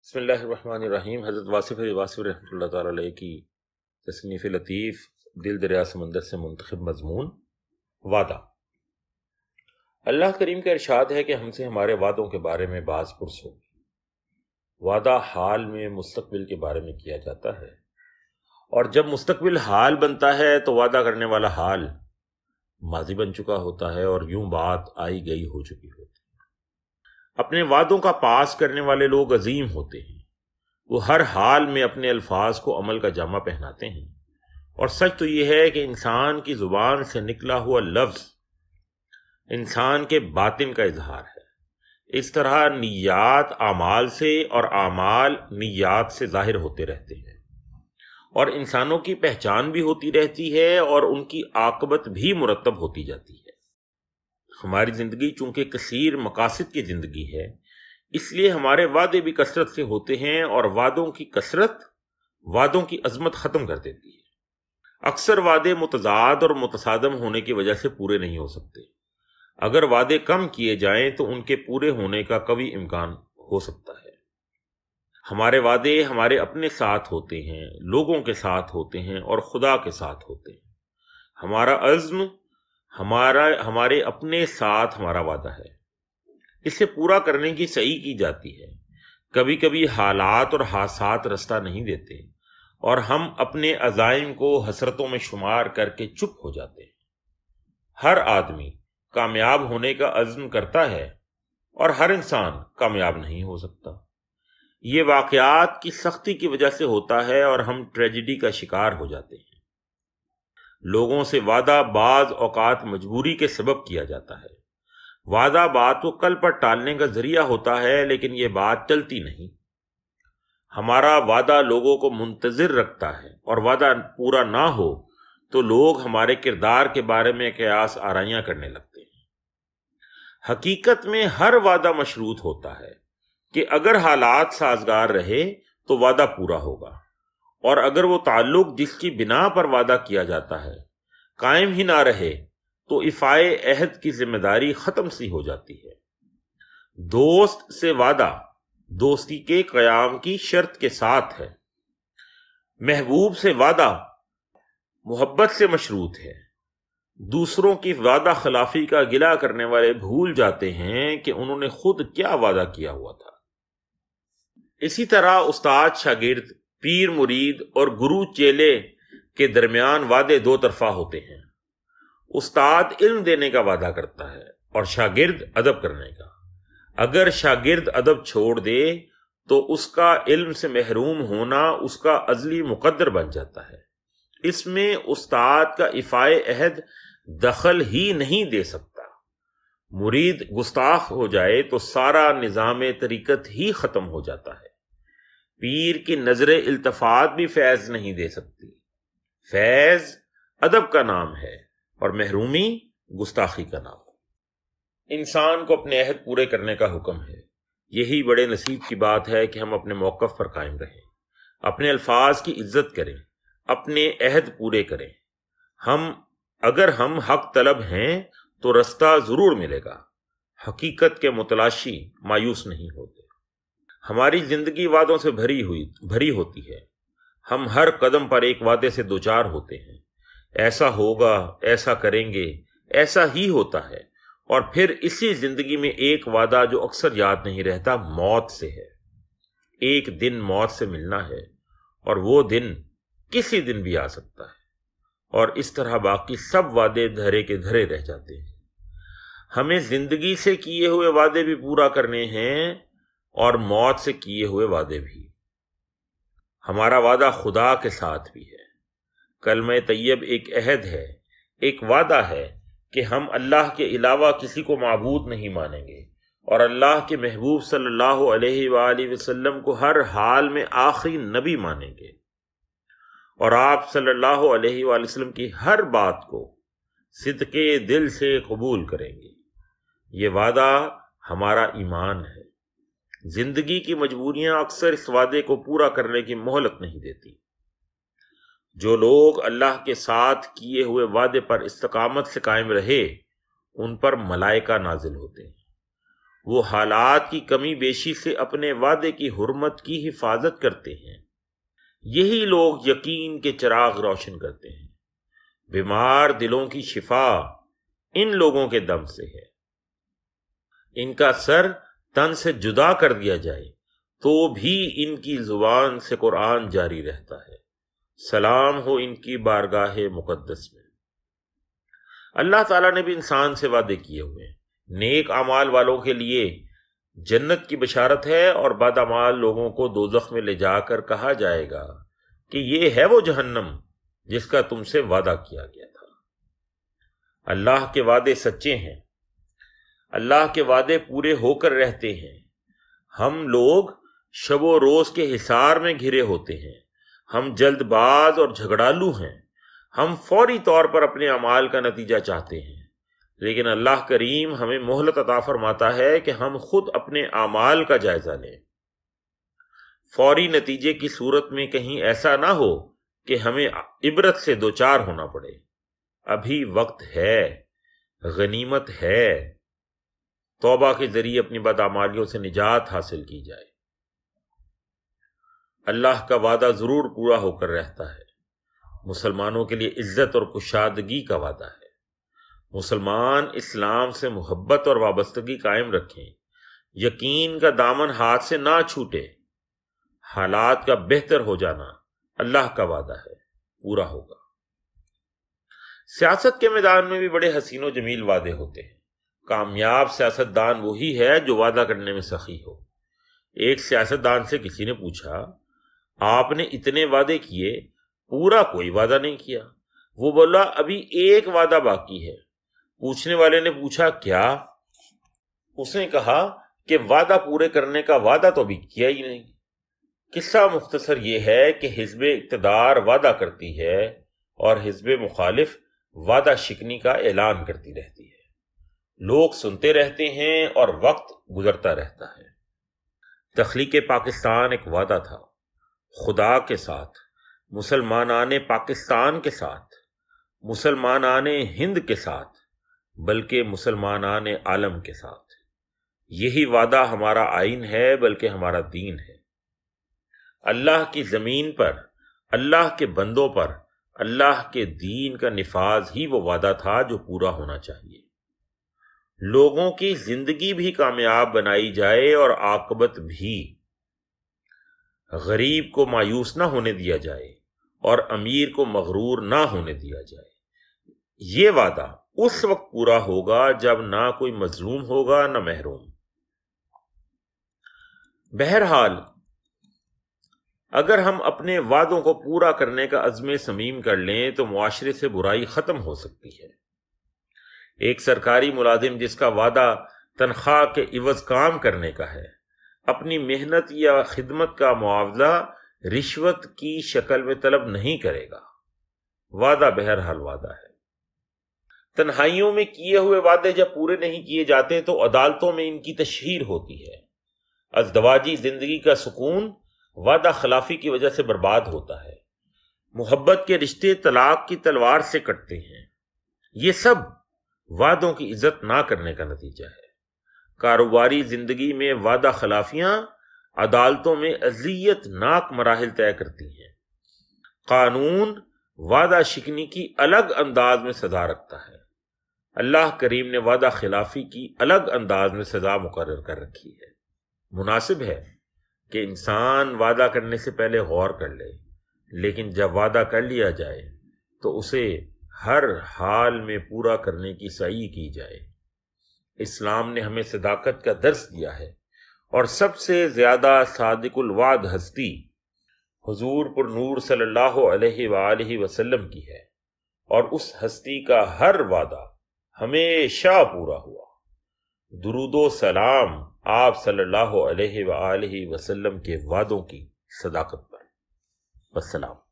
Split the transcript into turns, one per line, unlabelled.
بسم اللہ الرحمن الرحیم۔ حضرت واصف رحمۃ اللہ تعالی علیہ کی تصنیف لطیف دل دریا سمندر سے منتخب مضمون وعدہ۔ اللہ کریم کا ارشاد ہے کہ ہم سے ہمارے وعدوں کے بارے میں باز پرس ہو۔ وعدہ حال میں مستقبل کے بارے میں کیا جاتا ہے، اور جب مستقبل حال بنتا ہے تو وعدہ کرنے والا حال ماضی بن چکا ہوتا ہے اور یوں بات آئی گئی ہو چکی ہوتی ہے۔ اپنے وعدوں کا پاس کرنے والے لوگ عظیم ہوتے ہیں، وہ ہر حال میں اپنے الفاظ کو عمل کا جامہ پہناتے ہیں، اور سچ تو یہ ہے کہ انسان کی زبان سے نکلا ہوا لفظ انسان کے باطن کا اظہار ہے۔ اس طرح نیات اعمال سے اور اعمال نیات سے ظاہر ہوتے رہتے ہیں، اور انسانوں کی پہچان بھی ہوتی رہتی ہے اور ان کی عاقبت بھی مرتب ہوتی جاتی ہے۔ ہماری زندگی چونکہ کثیر مقاصد کی زندگی ہے، اس لیے ہمارے وعدے بھی کثرت سے ہوتے ہیں، اور وعدوں کی کثرت وعدوں کی عظمت ختم کر دیتی ہے۔ اکثر وعدے متضاد اور متصادم ہونے کی وجہ سے پورے نہیں ہو سکتے۔ اگر وعدے کم کیے جائیں تو ان کے پورے ہونے کا قوی امکان ہو سکتا ہے۔ ہمارے وعدے ہمارے اپنے ساتھ ہوتے ہیں، لوگوں کے ساتھ ہوتے ہیں اور خدا کے ساتھ ہوتے ہیں۔ ہمارا عزم ہمارے اپنے ساتھ ہمارا وعدہ ہے، اسے پورا کرنے کی سعی کی جاتی ہے۔ کبھی کبھی حالات اور حادثات رستہ نہیں دیتے، اور ہم اپنے عزائم کو حسرتوں میں شمار کر کے چپ ہو جاتے ہیں۔ ہر آدمی کامیاب ہونے کا عزم کرتا ہے، اور ہر انسان کامیاب نہیں ہو سکتا۔ یہ واقعات کی سختی کی وجہ سے ہوتا ہے، اور ہم ٹریجڈی کا شکار ہو جاتے ہیں۔ لوگوں سے وعدہ بعض اوقات مجبوری کے سبب کیا جاتا ہے۔ وعدہ بات کو کل پر ٹالنے کا ذریعہ ہوتا ہے، لیکن یہ بات چلتی نہیں۔ ہمارا وعدہ لوگوں کو منتظر رکھتا ہے، اور وعدہ پورا نہ ہو تو لوگ ہمارے کردار کے بارے میں قیاس آرائیاں کرنے لگتے ہیں۔ حقیقت میں ہر وعدہ مشروط ہوتا ہے کہ اگر حالات سازگار رہے تو وعدہ پورا ہوگا، اور اگر وہ تعلق جس کی بنا پر وعدہ کیا جاتا ہے قائم ہی نہ رہے تو ایفائے عہد کی ذمہ داری ختم سی ہو جاتی ہے۔ دوست سے وعدہ دوستی کے قیام کی شرط کے ساتھ ہے۔ محبوب سے وعدہ محبت سے مشروط ہے۔ دوسروں کی وعدہ خلافی کا گلہ کرنے والے بھول جاتے ہیں کہ انہوں نے خود کیا وعدہ کیا ہوا تھا۔ اسی طرح استاد شاگرد، پیر مرید اور گرو چیلے کے درمیان وعدے دو طرفہ ہوتے ہیں۔ استاد علم دینے کا وعدہ کرتا ہے، اور شاگرد ادب کرنے کا۔ اگر شاگرد ادب چھوڑ دے تو اس کا علم سے محروم ہونا اس کا ازلی مقدر بن جاتا ہے۔ اس میں استاد کا ایفائے عہد دخل ہی نہیں دے سکتا۔ مرید گستاخ ہو جائے تو سارا نظام طریقت ہی ختم ہو جاتا ہے۔ پیر کی نظر التفات بھی فیض نہیں دے سکتی۔ فیض ادب کا نام ہے، اور محرومی گستاخی کا نام۔ انسان کو اپنے عہد پورے کرنے کا حکم ہے۔ یہی بڑے نصیب کی بات ہے کہ ہم اپنے موقف پر قائم رہیں، اپنے الفاظ کی عزت کریں، اپنے عہد پورے کریں۔ اگر ہم حق طلب ہیں تو رستہ ضرور ملے گا۔ حقیقت کے متلاشی مایوس نہیں ہوتے۔ ہماری زندگی وعدوں سے بھری ہوتی ہے۔ ہم ہر قدم پر ایک وعدے سے دوچار ہوتے ہیں۔ ایسا ہوگا، ایسا کریں گے، ایسا ہی ہوتا ہے، اور پھر اسی زندگی میں ایک وعدہ جو اکثر یاد نہیں رہتا موت سے ہے۔ ایک دن موت سے ملنا ہے، اور وہ دن کسی دن بھی آ سکتا ہے، اور اس طرح باقی سب وعدے دھرے کے دھرے رہ جاتے ہیں۔ ہمیں زندگی سے کیے ہوئے وعدے بھی پورا کرنے ہیں، اور موت سے کیے ہوئے وعدے بھی۔ ہمارا وعدہ خدا کے ساتھ بھی ہے۔ کلمہ طیب ایک عہد ہے، ایک وعدہ ہے کہ ہم اللہ کے علاوہ کسی کو معبود نہیں مانیں گے، اور اللہ کے محبوب صلی اللہ علیہ وآلہ وسلم کو ہر حال میں آخری نبی مانیں گے، اور آپ صلی اللہ علیہ وآلہ وسلم کی ہر بات کو صدقے دل سے قبول کریں گے۔ یہ وعدہ ہمارا ایمان ہے۔ زندگی کی مجبوریاں اکثر اس وعدے کو پورا کرنے کی مہلت نہیں دیتی۔ جو لوگ اللہ کے ساتھ کیے ہوئے وعدے پر استقامت سے قائم رہے، ان پر ملائکہ نازل ہوتے ہیں، وہ حالات کی کمی بیشی سے اپنے وعدے کی حرمت کی حفاظت کرتے ہیں۔ یہی لوگ یقین کے چراغ روشن کرتے ہیں۔ بیمار دلوں کی شفا ان لوگوں کے دم سے ہے۔ ان کا سر تن سے جدا کر دیا جائے تو بھی ان کی زبان سے قرآن جاری رہتا ہے۔ سلام ہو ان کی بارگاہ مقدس میں۔ اللہ تعالیٰ نے بھی انسان سے وعدے کیے ہوئے ہیں۔ نیک اعمال والوں کے لیے جنت کی بشارت ہے، اور بد اعمال لوگوں کو دوزخ میں لے جا کر کہا جائے گا کہ یہ ہے وہ جہنم جس کا تم سے وعدہ کیا گیا تھا۔ اللہ کے وعدے سچے ہیں، اللہ کے وعدے پورے ہو کر رہتے ہیں۔ ہم لوگ شب و روز کے حصار میں گھرے ہوتے ہیں، ہم جلد باز اور جھگڑالو ہیں، ہم فوری طور پر اپنے اعمال کا نتیجہ چاہتے ہیں، لیکن اللہ کریم ہمیں مہلت عطا فرماتا ہے کہ ہم خود اپنے اعمال کا جائزہ لیں۔ فوری نتیجے کی صورت میں کہیں ایسا نہ ہو کہ ہمیں عبرت سے دوچار ہونا پڑے۔ ابھی وقت ہے، غنیمت ہے، توبہ کے ذریعے اپنی بدعمالیوں سے نجات حاصل کی جائے۔ اللہ کا وعدہ ضرور پورا ہو کر رہتا ہے۔ مسلمانوں کے لیے عزت اور کشادگی کا وعدہ ہے۔ مسلمان اسلام سے محبت اور وابستگی قائم رکھیں، یقین کا دامن ہاتھ سے نہ چھوٹے۔ حالات کا بہتر ہو جانا اللہ کا وعدہ ہے، پورا ہوگا۔ سیاست کے میدان میں بھی بڑے حسین و جمیل وعدے ہوتے ہیں۔ کامیاب سیاستدان وہی ہے جو وعدہ کرنے میں سخی ہو۔ ایک سیاستدان سے کسی نے پوچھا، آپ نے اتنے وعدے کیے، پورا کوئی وعدہ نہیں کیا۔ وہ بولا، ابھی ایک وعدہ باقی ہے۔ پوچھنے والے نے پوچھا، کیا؟ اس نے کہا کہ وعدہ پورے کرنے کا وعدہ تو ابھی کیا ہی نہیں۔ قصہ مختصر یہ ہے کہ حزب اقتدار وعدہ کرتی ہے اور حزب مخالف وعدہ شکنی کا اعلان کرتی رہتی ہے۔ لوگ سنتے رہتے ہیں اور وقت گزرتا رہتا ہے۔ تخلیق پاکستان ایک وعدہ تھا، خدا کے ساتھ، مسلمانان پاکستان کے ساتھ، مسلمانان ہند کے ساتھ، بلکہ مسلمانان عالم کے ساتھ۔ یہی وعدہ ہمارا آئین ہے، بلکہ ہمارا دین ہے۔ اللہ کی زمین پر، اللہ کے بندوں پر اللہ کے دین کا نفاذ ہی وہ وعدہ تھا جو پورا ہونا چاہیے۔ لوگوں کی زندگی بھی کامیاب بنائی جائے اور عاقبت بھی۔ غریب کو مایوس نہ ہونے دیا جائے اور امیر کو مغرور نہ ہونے دیا جائے۔ یہ وعدہ اس وقت پورا ہوگا جب نہ کوئی مظلوم ہوگا نہ محروم۔ بہرحال اگر ہم اپنے وعدوں کو پورا کرنے کا عزم صمیم کر لیں تو معاشرے سے برائی ختم ہو سکتی ہے۔ ایک سرکاری ملازم جس کا وعدہ تنخواہ کے عوض کام کرنے کا ہے، اپنی محنت یا خدمت کا معاوضہ رشوت کی شکل میں طلب نہیں کرے گا۔ وعدہ بہرحال وعدہ ہے۔ تنہائیوں میں کیے ہوئے وعدے جب پورے نہیں کیے جاتے تو عدالتوں میں ان کی تشہیر ہوتی ہے۔ ازدواجی زندگی کا سکون وعدہ خلافی کی وجہ سے برباد ہوتا ہے۔ محبت کے رشتے طلاق کی تلوار سے کٹتے ہیں۔ یہ سب وعدوں کی عزت نہ کرنے کا نتیجہ ہے۔ کاروباری زندگی میں وعدہ خلافیاں عدالتوں میں اذیت ناک مراحل طے کرتی ہیں۔ قانون وعدہ شکنی کی الگ انداز میں سزا رکھتا ہے۔ اللہ کریم نے وعدہ خلافی کی الگ انداز میں سزا مقرر کر رکھی ہے۔ مناسب ہے کہ انسان وعدہ کرنے سے پہلے غور کر لے، لیکن جب وعدہ کر لیا جائے تو اسے ہر حال میں پورا کرنے کی سعی کی جائے۔ اسلام نے ہمیں صداقت کا درس دیا ہے، اور سب سے زیادہ صادق الوعد ہستی حضور پر نور صلی اللہ علیہ وآلہ وسلم کی ہے، اور اس ہستی کا ہر وعدہ ہمیشہ پورا ہوا۔ درود و سلام آپ صلی اللہ علیہ وآلہ وسلم کے وعدوں کی صداقت پر۔ والسلام۔